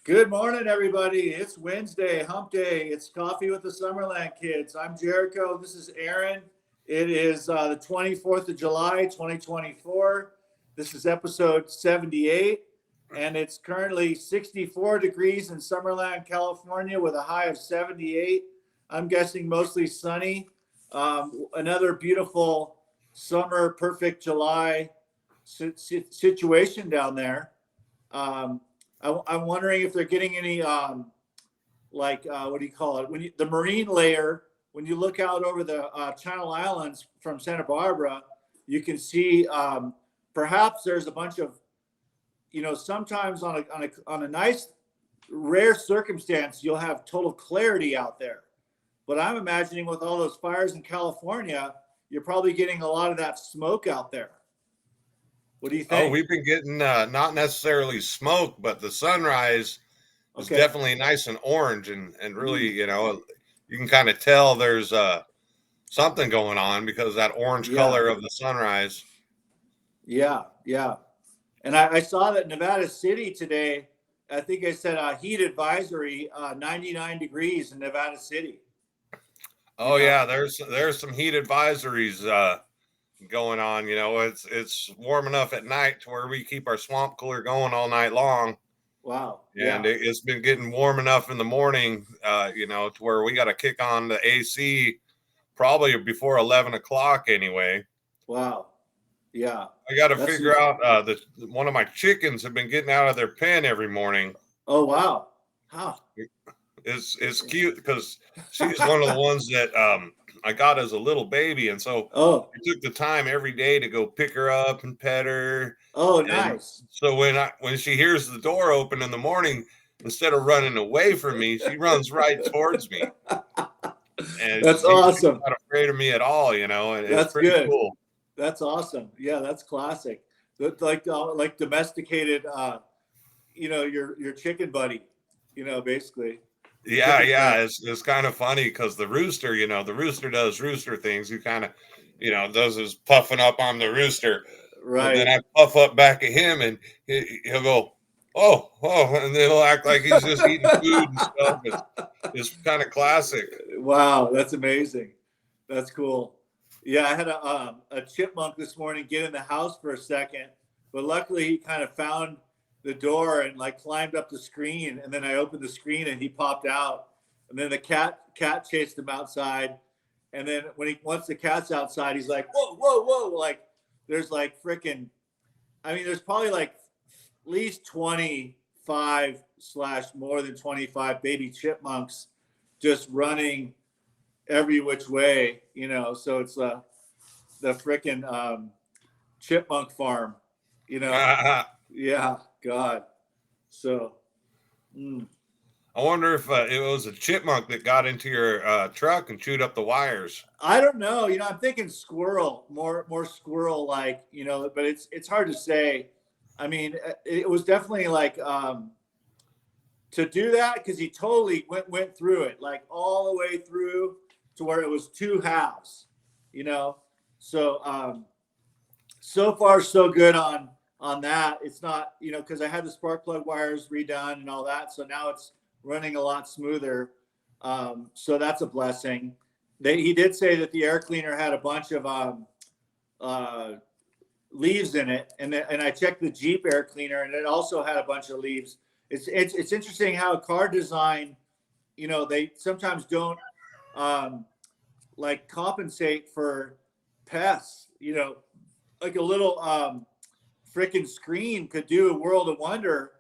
Good morning, everybody. It's Wednesday, hump day. It's Coffee with the Summerland Kids. I'm Jericho. This is Aaron. It is the 24th of July, 2024. This is episode 78, and it's currently 64 degrees in Summerland, California, with a high of 78. I'm guessing mostly sunny. Another beautiful summer, perfect July situation down there. I'm wondering if they're getting any, what do you call it? The marine layer, when you look out over the Channel Islands from Santa Barbara, you can see perhaps there's a bunch of, sometimes on a nice, rare circumstance, you'll have total clarity out there. But I'm imagining with all those fires in California, you're probably getting a lot of that smoke out there. What do you think? Oh, we've been getting not necessarily smoke, but the sunrise is definitely nice and orange and really, you can kind of tell there's something going on because of that orange color of the sunrise. Yeah. And I saw that Nevada City today, I think I said heat advisory, 99 degrees in Nevada City. Oh, yeah, there's some heat advisories going on. It's warm enough at night to where we keep our swamp cooler going all night long. Wow. And it's been getting warm enough in the morning, to where we got to kick on the AC probably before 11 o'clock anyway. Wow. Yeah. I got to figure out that one of my chickens have been getting out of their pen every morning. Oh, wow. How? It's cute because she's one of the ones that I got as a little baby, and so I took the time every day to go pick her up and pet her. Oh, nice. So when she hears the door open in the morning, instead of running away from me, she runs right towards me. And that's awesome. She's not afraid of me at all, and that's it's pretty good. Cool. That's awesome. Yeah, that's classic. That's like domesticated, your chicken buddy, basically. Yeah. It's kind of funny because the rooster does rooster things. He kind of, does his puffing up on the rooster. Right. And then I puff up back at him and he'll go, oh, and then he'll act like he's just eating food and stuff. It's kind of classic. Wow. That's amazing. That's cool. Yeah. I had a chipmunk this morning get in the house for a second, but luckily he kind of found the door and climbed up the screen, and then I opened the screen and he popped out, and then the cat chased him outside, and then once the cat's outside, he's like, whoa, like there's freaking, there's probably at least 25 / more than 25 baby chipmunks just running every which way, so it's the freaking chipmunk farm, yeah. God. So I wonder if it was a chipmunk that got into your truck and chewed up the wires. I don't know. I'm thinking squirrel, more squirrel like, but it's hard to say. It was definitely to do that because he totally went through it, all the way through to where it was two halves, So so far so good on that. It's not, because I had the spark plug wires redone and all that. So now it's running a lot smoother. So that's a blessing. He did say that the air cleaner had a bunch of leaves in it. And I checked the Jeep air cleaner and it also had a bunch of leaves. It's interesting how car design, they sometimes don't compensate for pests, like a little freaking screen could do a world of wonder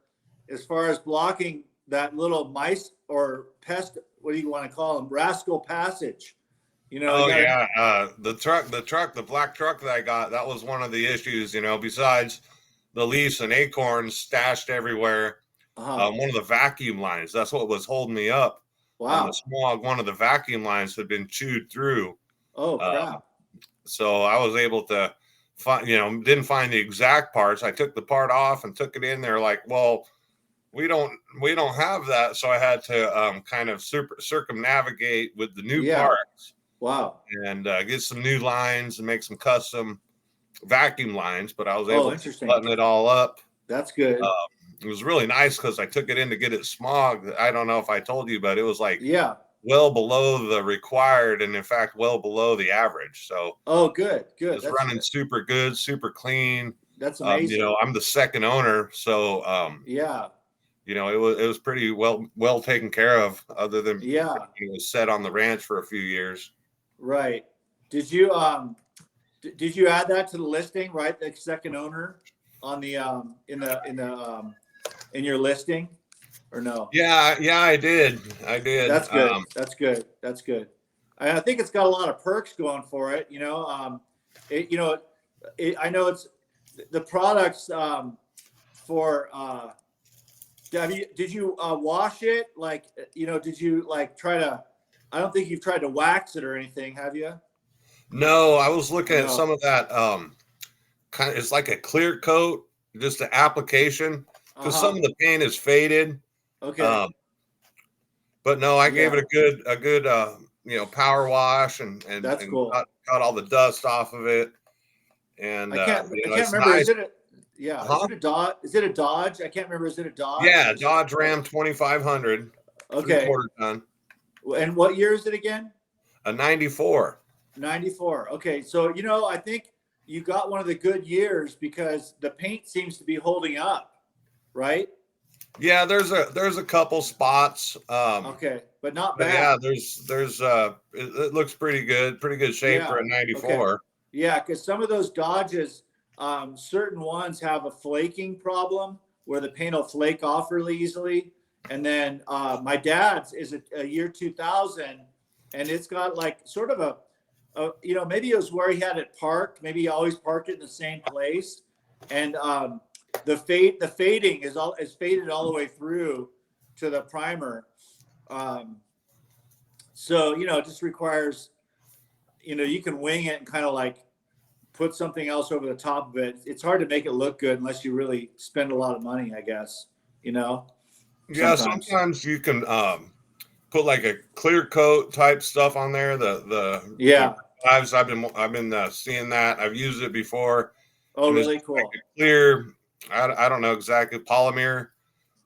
as far as blocking that little mice or pest, what do you want to call them, rascal passage, the black truck that I got, that was one of the issues, besides the leaves and acorns stashed everywhere. One of the vacuum lines, that's what was holding me up. Wow. The smog, one of the vacuum lines had been chewed through. Oh, crap. So I was able to didn't find the exact parts. I took the part off and took it in there well, we don't have that. So I had to kind of circumnavigate with the new parts. Wow. And get some new lines and make some custom vacuum lines, but I was able to button it all up. That's good. it was really nice because I took it in to get it smogged. I don't know if I told you, but it was like Yeah. well below the required, and in fact, well below the average. So Oh, good, good. it's running super good, super clean. That's You amazing. know, I'm the second owner, so Yeah. you know, it was pretty well taken care of, other than Yeah. it was set on the ranch for a few years. Right. Did you did you add that to the listing, right? The second owner on the in your listing, or no? Yeah, yeah, I did. That's good. That's good. That's good. I think it's got a lot of perks going for it. It, you know, I know it's the products for. Did you wash it? Like, did you like try to? I don't think you've tried to wax it or anything, have you? No, I was looking at No. some of that. Kind of, it's like a clear coat, just the application, Uh because some huh. of the paint is faded. Okay. Um, but no, I gave Yeah, it a good you know, power wash that's and cool. cut all the dust off of it. And I you know, can't it's remember. nice. Is Huh? it a Dodge? Is it a Dodge? I can't remember. Is it a Dodge Yeah, or is it Dodge Ram 2500, three okay? quarter ton, And what year is it again? a 94. 94. Okay. So, I think you got one of the good years because the paint seems to be holding up, right? Yeah, there's a couple spots. Okay. But not But yeah, bad. there's it looks pretty good shape for Yeah. a Okay. 94. Yeah. Because some of those Dodges, certain ones have a flaking problem where the paint will flake off really easily. And then my dad's is a year 2000, and it's got like sort of maybe it was where he had it parked. Maybe he always parked it in the same place, and the fading is faded all the way through to the primer. Um, so it just requires you can wing it and kind of like put something else over the top of it. It's hard to make it look good unless you really spend a lot of money, I guess. Yeah, Sometimes. sometimes you can put like a clear coat type stuff on there. The Yeah. I've been seeing that. I've used it before, Oh, and it's really just like cool. a clear. I don't know exactly, polymer,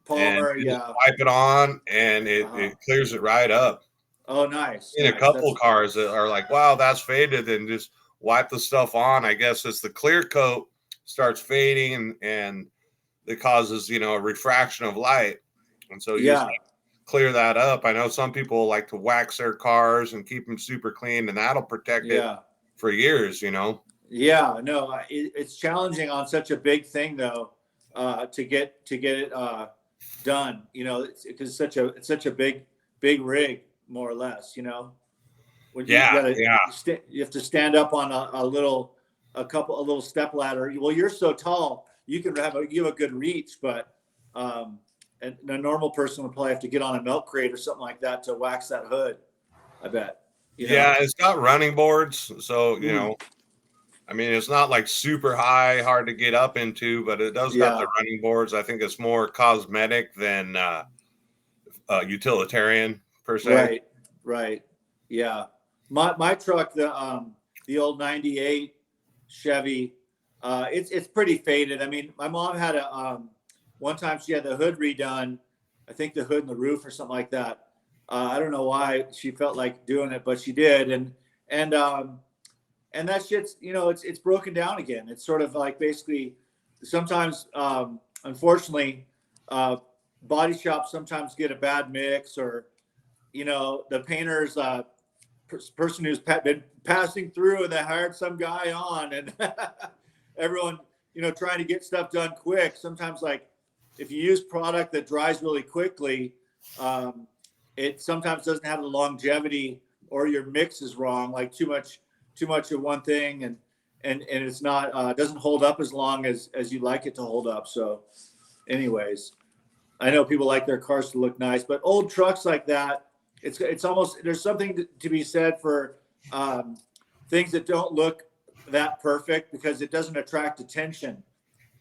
and Polymer. you just Yeah. wipe it on, and Uh-huh. it clears it right up. Oh, nice, In a nice. couple cars that are like, wow, that's faded, and just wipe the stuff on. I guess it's the clear coat starts fading, and it causes, you know, a refraction of light, and so you just Yeah. clear that up. I know some people like to wax their cars and keep them super clean, and that'll protect it Yeah. for years, you know. Yeah, no, it's challenging on such a big thing though, to get it done. Because it's such a big rig, more or less. When you Yeah, gotta yeah, you have to stand up on a little step ladder. Well, you're so tall, you have a good reach, but and a normal person would probably have to get on a milk crate or something like that to wax that hood. I bet. yeah. It's got running boards, so you Mm, know, I mean, it's not like super high, hard to get up into, but it does got the yeah. running boards. I think it's more cosmetic than utilitarian per se. Right, right. Yeah. My truck, the old 98 Chevy, it's pretty faded. I mean, my mom had one time she had the hood redone. I think the hood and the roof or something like that. I don't know why she felt like doing it, but she did. And and that shit's, it's broken down again. It's sort of like basically sometimes, unfortunately, uh, body shops sometimes get a bad mix, or the painter's person who's been passing through, and they hired some guy on, and everyone trying to get stuff done quick. Sometimes, like, if you use product that dries really quickly, um, it sometimes doesn't have the longevity, or your mix is wrong, like too much of one thing, and it's not doesn't hold up as long as you like it to hold up. So anyways, I know people like their cars to look nice, but old trucks like that, it's almost, there's something to be said for things that don't look that perfect, because it doesn't attract attention.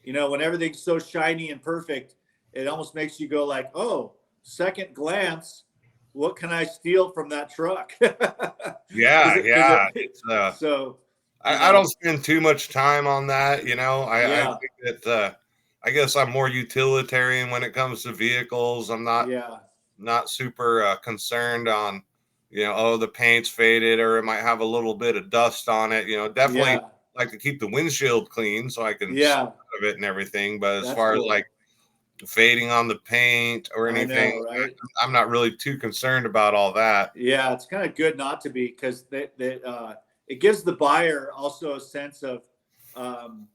When everything's so shiny and perfect, it almost makes you go like, oh, second glance, what can I steal from that truck? Because Yeah, yeah. It's so I don't spend too much time on that, you know. I yeah, think that I guess I'm more utilitarian when it comes to vehicles. I'm Yeah. not super concerned on, oh, the paint's faded or it might have a little bit of dust on it. Definitely Yeah. like to keep the windshield clean so I can see Yeah. out of it and everything. But as That's far as like cool. fading on the paint or I anything, know, right? I'm not really too concerned about all that. Yeah, it's kind of good not to be, because it gives the buyer also a sense of um,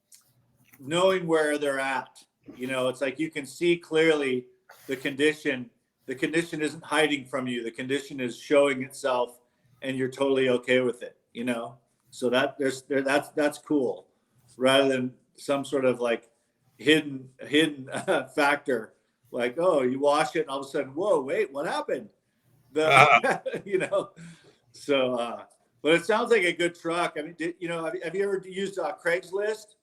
knowing where they're at. It's like you can see clearly the condition. The condition isn't hiding from you. The condition is showing itself, and you're totally okay with it. So that's cool, rather than some sort of like hidden factor. Like, oh, you wash it, and all of a sudden, whoa, wait, what happened? The Uh, you know, so but it sounds like a good truck. I mean, have you ever used Craigslist?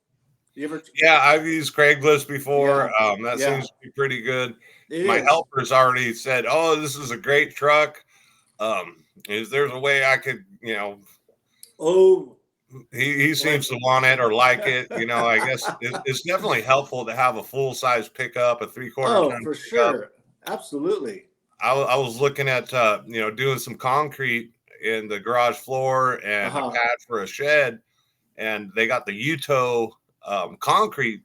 You ever? yeah, I've used Craigslist before. Yeah, That yeah, seems to be pretty good. it My is. helper's already said, "Oh, this is a great truck. Is there's a way I could, Oh, he like, seems to want it or like it. I guess it's definitely helpful to have a full size pickup, a 3/4 oh, ton for pickup. sure, absolutely. I was looking at, doing some concrete in the garage floor Uh and a huh. pad for a shed, and they got the Uto concrete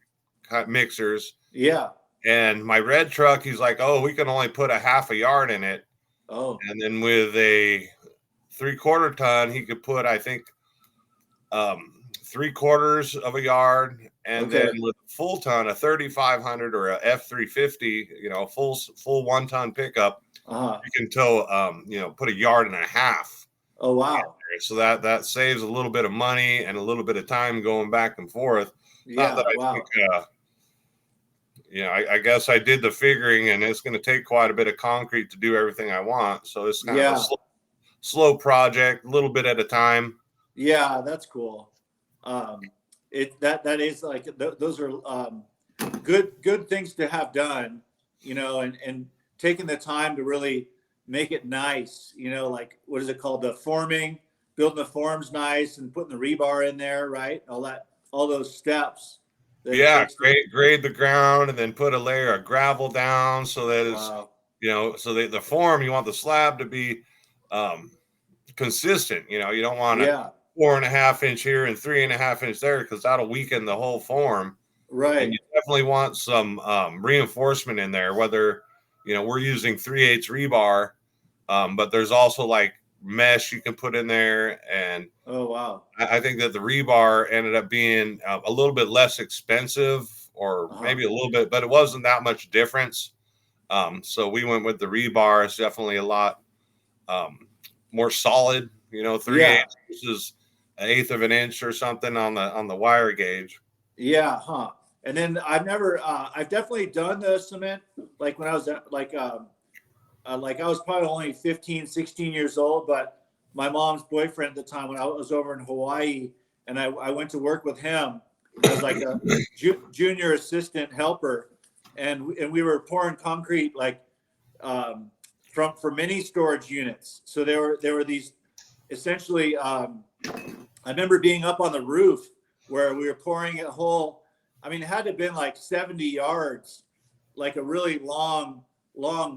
mixers. Yeah. And my red truck, he's like, "Oh, we can only put a half a yard in it." Oh, And then with a 3/4 ton, he could put, I think, 3/4 of a yard. And then okay. with a full ton, a 3500 or a F350, full 1 ton pickup, Uh huh. you can tow, put a yard and a half. Oh, wow. So that saves a little bit of money and a little bit of time going back and forth. Not that Yeah. I think, Wow. I guess I did the figuring, and it's going to take quite a bit of concrete to do everything I want. So it's kind of a Yeah. slow project, a little bit at a time. Yeah. That's cool. That is like those are good things to have done, and taking the time to really make it nice, like what is it called, the forming, building the forms nice and putting the rebar in there, right? All those steps that it Yeah, takes to. grade the ground and then put a layer of gravel down so that it's, Wow. so the form, you want the slab to be um, consistent. You don't want a Yeah. 4.5 inch here and 3.5 inch there because that'll weaken the whole form. And Right. you definitely want some reinforcement in there, whether, we're using 3/8 rebar, but there's also like mesh you can put in there. And Oh, wow. I think that the rebar ended up being a little bit less expensive, or Uh-huh. maybe a little bit, but it wasn't that much difference. So we went with the rebar. It's definitely a lot um, more solid, 3/8 Yeah. versus an eighth of an inch or something on the wire gauge. Yeah. Huh. And then I've definitely done the cement, like when I was at, like I was probably only 15, 16 years old, but my mom's boyfriend at the time, when I was over in Hawaii, and I went to work with him as like a junior assistant helper. And we were pouring concrete, like um, for mini storage units. So there were these essentially, I remember being up on the roof where we were pouring a whole, I mean, it had to have been like 70 yards, like a really long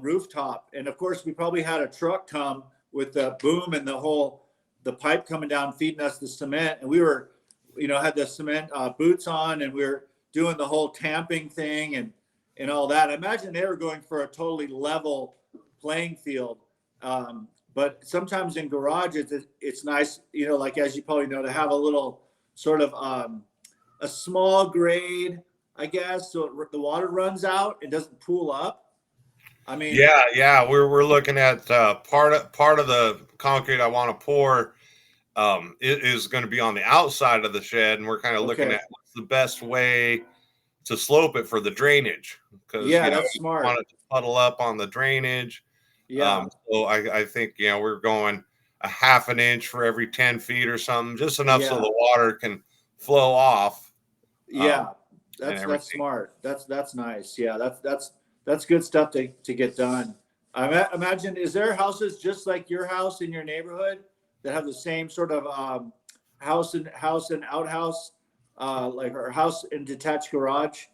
rooftop. And of course, we probably had a truck come with the boom and the pipe coming down, feeding us the cement. And we were, had the cement boots on, and we were doing the whole tamping thing and all that. I imagine they were going for a totally level playing field. But sometimes in garages, it's nice, like as you probably know, to have a little sort of a small grade, I guess, so the water runs out, it doesn't pool up. I mean, Yeah. We're looking at part of the concrete I want to pour. It is going to be on the outside of the shed, and we're kind of looking okay, at what's the best way to slope it for the drainage, because yeah, that's you want smart. it to puddle up on the drainage. Yeah, So I think we're going a half an inch for every 10 feet or something, just enough so yeah, the water can flow off yeah. and That's everything. smart. That's nice. Yeah, that's good stuff to get done. Imagine, is there houses just like your house in your neighborhood that have the same sort of house and outhouse, like, or house and detached garage?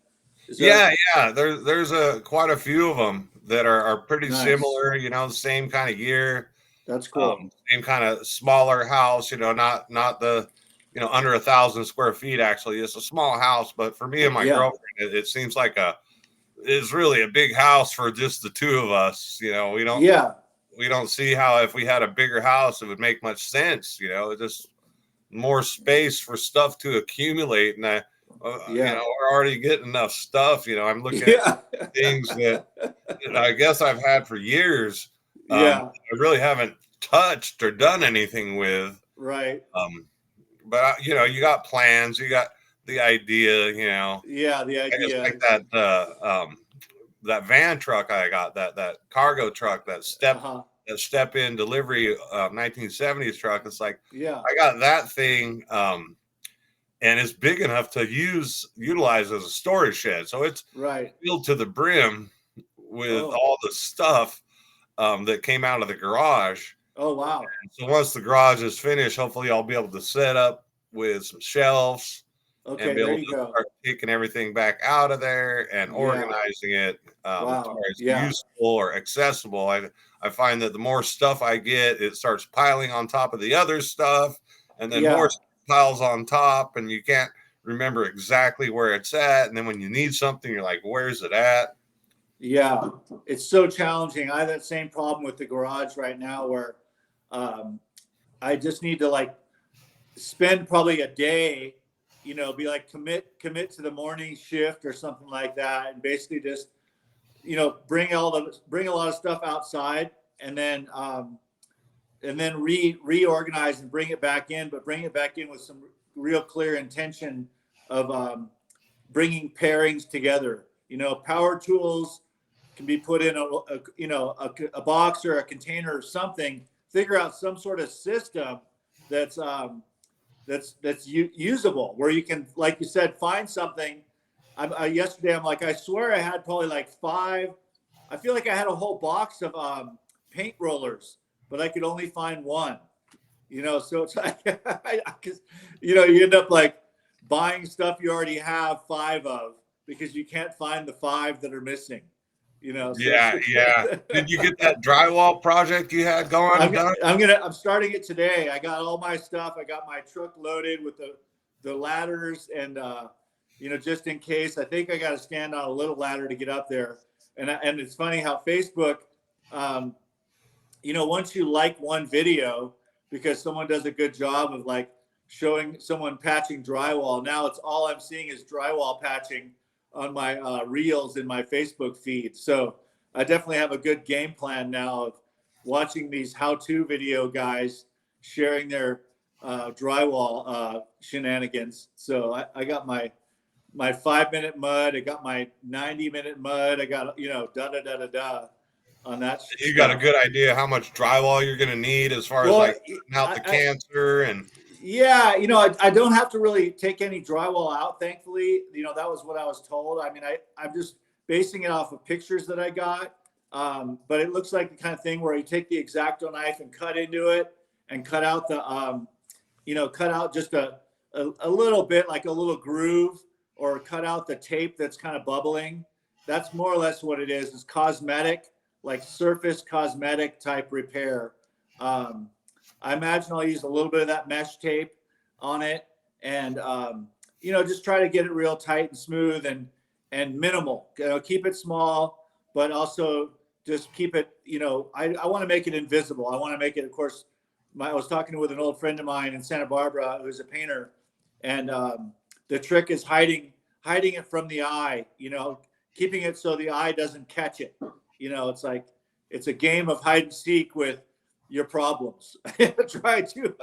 Is there? Yeah. There's a quite a few of them that are pretty Nice. similar. You know, same kind of year, That's cool. same kind of smaller house. You know, not the under 1,000 square feet. Actually, it's a small house, but for me and my Yeah. girlfriend, it seems like it's really a big house for just the two of us. You know, Yeah. we don't see how if we had a bigger house it would make much sense. You know, just more space for stuff to accumulate, and Yeah. we're already getting enough stuff. You know, I'm looking at Yeah. things that I guess I've had for years. Yeah. I really haven't touched or done anything with. Right. But you got plans, you got the idea. Yeah. The It's idea like is, that van truck I got, that cargo truck, uh-huh. that step in delivery 1970s truck. It's like Yeah. I got that thing, and it's big enough to utilize as a storage shed. So it's Right. filled to the brim with Oh. all the stuff that came out of the garage. Oh, wow. So once the garage is finished, hopefully I'll be able to set up with some shelves and Okay. be There able you to go. start taking everything back out of there and Yeah. organizing it to Wow. where it's Yeah. useful or accessible. I find that the more stuff I get, it starts piling on top of the other stuff, and then more Yeah. stuff piles on top, and you can't remember exactly where it's at. And then when you need something, you're like, where's it at? Yeah. It's so challenging. I have that same problem with the garage right now where um, I just need to like spend probably a day, be like commit to the morning shift or something like that, and basically just bring a lot of stuff outside, and then reorganize and bring it back in, but bring it back in with some real clear intention of bringing pairings together. Power tools can be put in a box or a container or something. Figure out some sort of system that's usable, where you can, like you said, find something. Yesterday I'm like, I swear I had probably like five. I feel like I had a whole box of paint rollers, but I could only find one. So it's like, because you end up like buying stuff you already have five of because you can't find the five that are missing. So it's Yeah. Did you get that drywall project you had going done? I'm starting it today. I got all my stuff. I got my truck loaded with the ladders, and just in case, I think I got to stand on a little ladder to get up there. And it's funny how Facebook, once you like one video because someone does a good job of like showing someone patching drywall, now it's all I'm seeing is drywall patching on my reels in my Facebook feed. So I definitely have a good game plan now of watching these how-to video guys sharing their drywall shenanigans. So I got my 5-minute mud. I got my 90-minute mud. I got, da da da da da on that You got a stuff. good idea how much drywall you're going to need as far as Well, like cutting out the I cancer and yeah, I don't have to really take any drywall out, thankfully. That was what I was told. I mean, I'm just basing it off of pictures that I got. But it looks like the kind of thing where you take the X-Acto knife and cut into it and cut out cut out just a little bit, like a little groove, or cut out the tape that's kind of bubbling. That's more or less what it is. It's cosmetic, like surface cosmetic type repair. Um, I imagine I'll use a little bit of that mesh tape on it, and just try to get it real tight and smooth and minimal. Keep it small, but also just keep it. I want to make it invisible. I want to make it, of course. I was talking with an old friend of mine in Santa Barbara who's a painter, and the trick is hiding it from the eye. Keeping it so the eye doesn't catch it. It's like it's a game of hide and seek with your problems. Try to.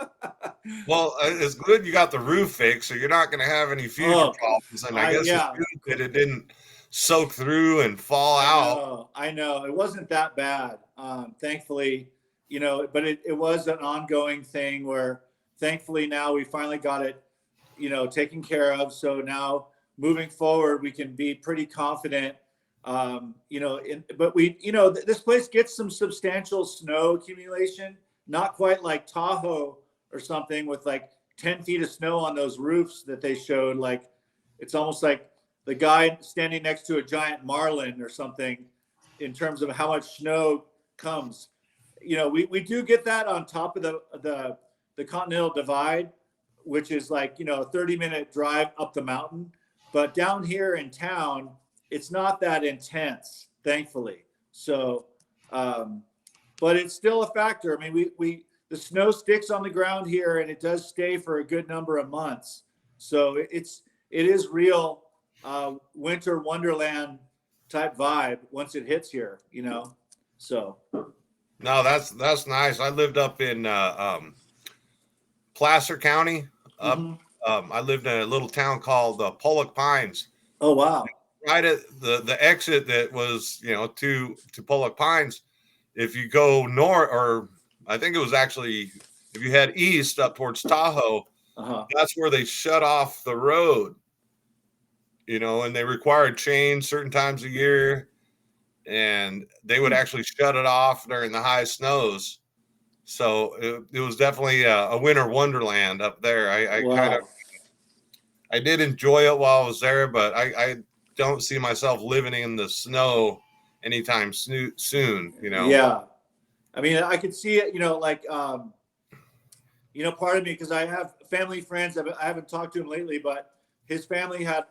well, it's good you got the roof fixed, so you're not going to have any future Oh, problems. And I guess it's yeah. good that it didn't soak through and fall I out. know. I know. It wasn't that bad. Thankfully, but it was an ongoing thing where thankfully now we finally got it, taken care of. So now moving forward, we can be pretty confident. But this place gets some substantial snow accumulation, not quite like Tahoe or something with like 10 feet of snow on those roofs that they showed. Like, it's almost like the guy standing next to a giant marlin or something in terms of how much snow comes. We do get that on top of the Continental Divide, which is like, a 30-minute drive up the mountain. But down here in town, it's not that intense, thankfully. So, but it's still a factor. I mean, the snow sticks on the ground here, and it does stay for a good number of months. So it is real winter wonderland type vibe once it hits here. So. No, that's nice. I lived up in Placer County. Up, Mm-hmm. I lived in a little town called Pollock Pines. Oh wow! Right at the exit that was to Pollock Pines. If you go north, or I think it was actually if you head east up towards Tahoe, that's where they shut off the road. And they required change certain times a year, and they would actually shut it off during the high snows. So it was definitely a winter wonderland up there. I did enjoy it while I was there, but I don't see myself living in the snow anytime soon. Yeah, I mean, I could see it. Part of me, because I have family friends. I haven't talked to him lately, but his family had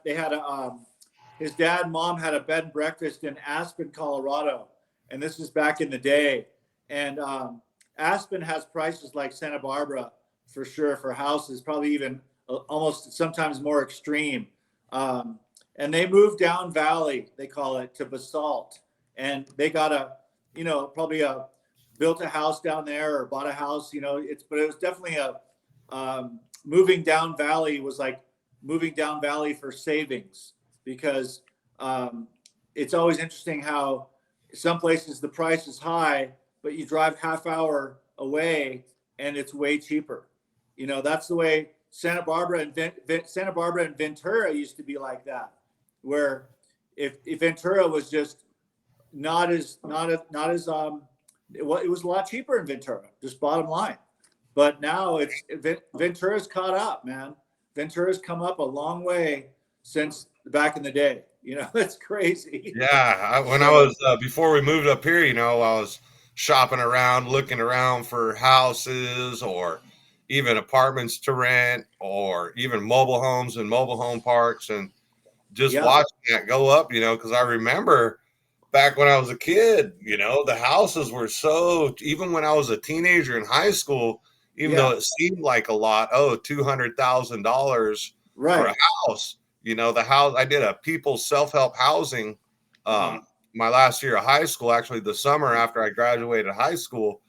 his dad and mom had a bed and breakfast in Aspen, Colorado, and this is back in the day. And Aspen has prices like Santa Barbara for sure for houses, probably even almost sometimes more extreme. And they moved down valley, they call it, to Basalt, and they got probably built a house down there or bought a house. But it was definitely moving down valley was like moving down valley for savings, because it's always interesting how some places the price is high, but you drive half hour away and it's way cheaper. That's the way Santa Barbara and Ventura used to be like that, where if Ventura was just not as it was a lot cheaper in Ventura, just bottom line. But now Ventura's caught up, man. Ventura's come up a long way since back in the day. It's crazy. Yeah, when I was before we moved up here, I was shopping around, looking around for houses or even apartments to rent, or even mobile homes and mobile home parks, and just watching that go up. Because I remember back when I was a kid, the houses were even when I was a teenager in high school, even though it seemed like a lot, $200,000 for a house. The house, I did a people's self-help housing my last year of high school, actually the summer after I graduated high school.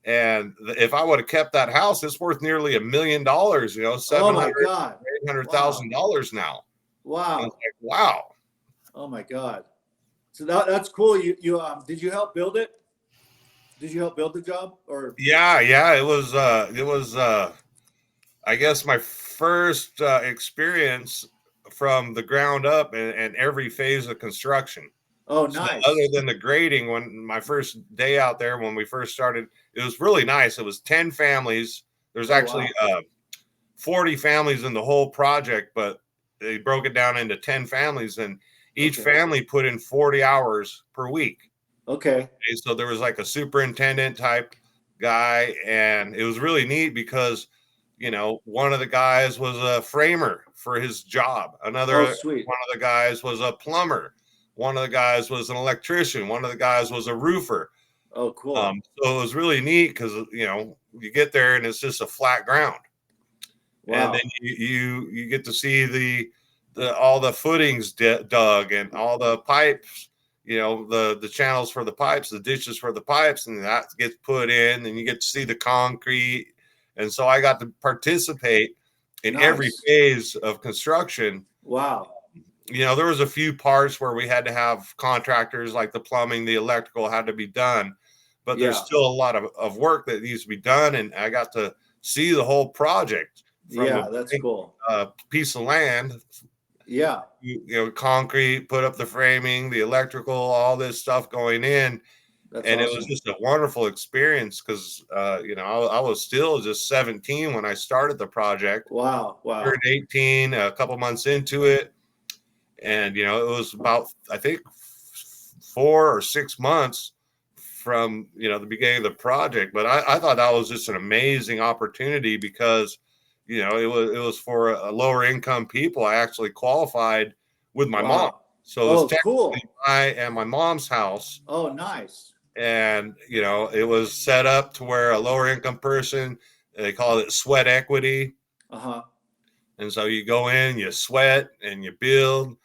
And if I would have kept that house, it's worth nearly $1 million, Oh my God. $800,000 now. Wow. Like, wow. Oh my God. So that's cool. You did you help build it? Did you help build the job? Or yeah, it was I guess my first experience from the ground up and every phase of construction. Oh, nice. So other than the grading, when my first day out there, when we first started, it was really nice. It was 10 families. There's actually 40 families in the whole project, but they broke it down into 10 families, and each family put in 40 hours per week. Okay. So there was like a superintendent type guy, and it was really neat because one of the guys was a framer for his job. One of the guys was a plumber. One of the guys was an electrician. One of the guys was a roofer. Oh, cool. So it was really neat because, you get there and it's just a flat ground. Wow. And then you get to see all the footings dug and all the pipes, the channels for the pipes, the ditches for the pipes, and that gets put in, and you get to see the concrete. And so I got to participate in every phase of construction. Wow. There was a few parts where we had to have contractors, like the plumbing, the electrical had to be done, but there's still a lot of work that needs to be done. And I got to see the whole project from that's cool. Piece of land. Yeah. Concrete, put up the framing, the electrical, all this stuff going in. That's awesome. It was just a wonderful experience because, I was still just 17 when I started the project. Wow. Turned 18 a couple months into it. And it was about, I think, 4 or 6 months from the beginning of the project. But I thought that was just an amazing opportunity because it was for a lower income people. I actually qualified with my mom, Wow. so it was Oh, technically cool. I and my mom's house. Oh, nice. And it was set up to where a lower income person, they call it sweat equity. Uh-huh. And so you go in, you sweat and you build,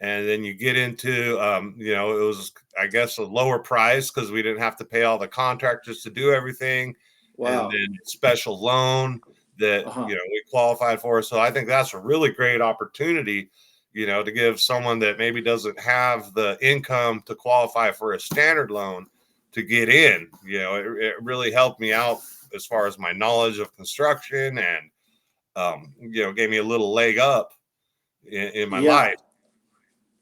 and then you get into, it was, I guess, a lower price because we didn't have to pay all the contractors to do everything. And Wow. then special loan that, Uh-huh. we qualified for. So I think that's a really great opportunity, to give someone that maybe doesn't have the income to qualify for a standard loan to get in. It really helped me out as far as my knowledge of construction, and gave me a little leg up in my Yeah, life.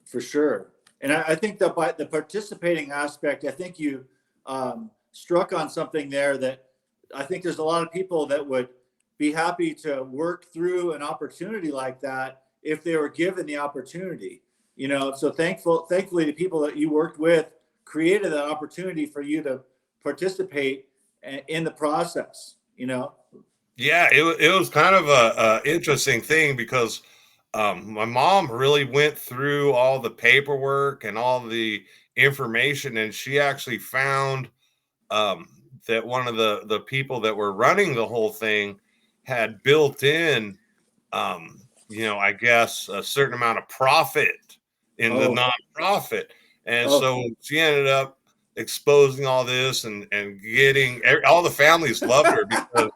for sure. And I think that by the participating aspect, I think you struck on something there that I think there's a lot of people that would be happy to work through an opportunity like that if they were given the opportunity. So thankfully, the people that you worked with created that opportunity for you to participate in the process. Yeah, it was kind of a interesting thing because my mom really went through all the paperwork and all the information, and she actually found um, that one of the people that were running the whole thing had built in, I guess, a certain amount of profit in the Oh, nonprofit. And oh, so she ended up exposing all this, and getting all the families loved her because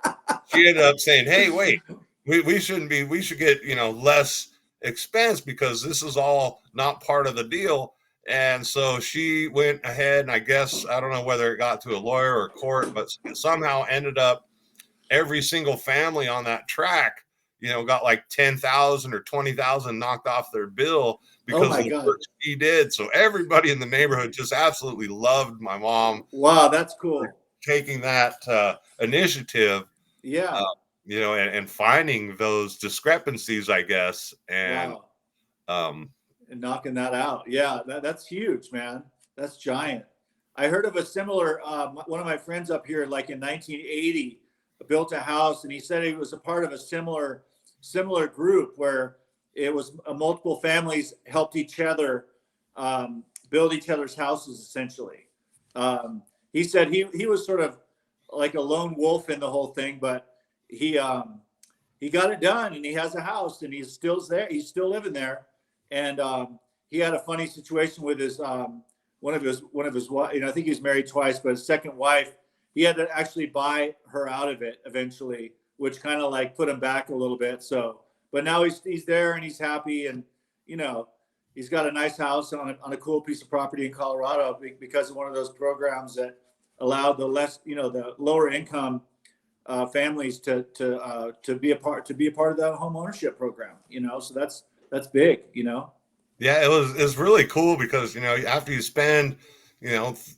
she ended up saying, "Hey, wait, we shouldn't be. We should get less expense because this is all not part of the deal." And so she went ahead, and I guess I don't know whether it got to a lawyer or court, but somehow ended up every single family on that track, got like 10,000 or 20,000 knocked off their bill oh because my of the God. work she did. So everybody in the neighborhood just absolutely loved my mom Wow, that's for cool. taking that initiative, uh, Yeah. and finding those discrepancies, I guess. And Wow. um, And knocking that out. Yeah, that's huge, man. That's giant. I heard of a similar, one of my friends up here, like in 1980, built a house, and he said he was a part of a similar group where it was multiple families helped each other build each other's houses, essentially. He said he was sort of like a lone wolf in the whole thing, but he um, he got it done, and he has a house, and he's still there. He's still living there, and he had a funny situation with his one of his I think he was married twice, but his second wife, he had to actually buy her out of it eventually, which kind of like put him back a little bit. So, but now he's there and he's happy, and you know he's got a nice house on a cool piece of property in Colorado because of one of those programs that allowed the lower income families to be a part of that home ownership program. So that's big. yeah, it's really cool because after you spend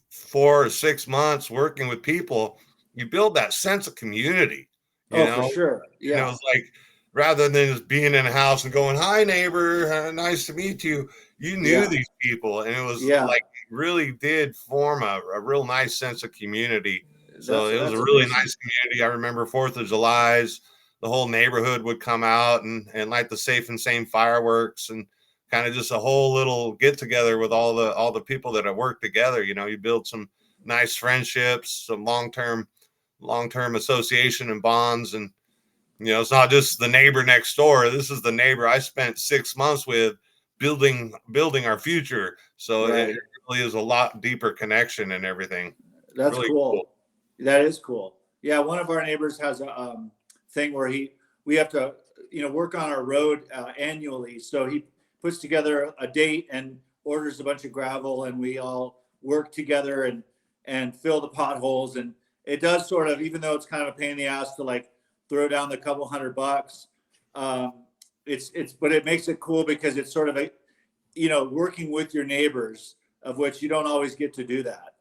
4 or 6 months working with people, you build that sense of community. You Oh, for know, sure. Yeah, it's like, rather than just being in a house and going, "Hi, neighbor, nice to meet you." You knew yeah, these people, and it was yeah. like it really did form a real nice sense of community. So That's it was a that's really amazing. nice community. I remember Fourth of July's, the whole neighborhood would come out and light the Safe and Sane fireworks, and kind of just a whole little get together with all the people that have worked together. You build some nice friendships, some long term association and bonds. And it's not just the neighbor next door. This is the neighbor I spent 6 months with, building our future. So it Right. really is a lot deeper connection and everything. That's Really cool. cool. That is cool. Yeah, one of our neighbors has a thing where we have to work on our road annually. So he puts together a date and orders a bunch of gravel, and we all work together and fill the potholes. And it does sort of, even though it's kind of a pain in the ass to like throw down the couple $100, um, but it makes it cool because it's sort of working with your neighbors, of which you don't always get to do that.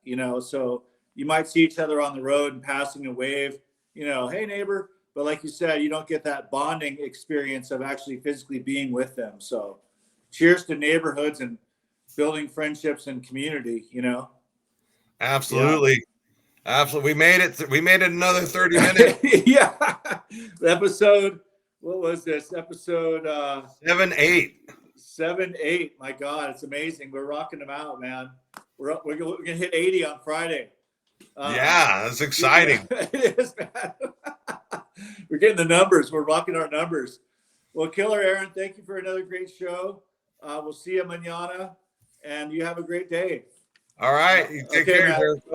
So you might see each other on the road and passing a wave, hey neighbor, but like you said, you don't get that bonding experience of actually physically being with them. So cheers to neighborhoods and building friendships and community, you know? Absolutely. Absolutely. We made it. We made it another 30 minutes. Yeah. Episode, what was this? Episode 7-8. 7-8. My God, it's amazing. We're rocking them out, man. We're gonna hit 80 on Friday. Yeah, that's exciting. It is, man. We're getting the numbers. We're rocking our numbers. Well, Killer Aaron, thank you for another great show. We'll see you mañana, and you have a great day. All right. You take Okay, care. man.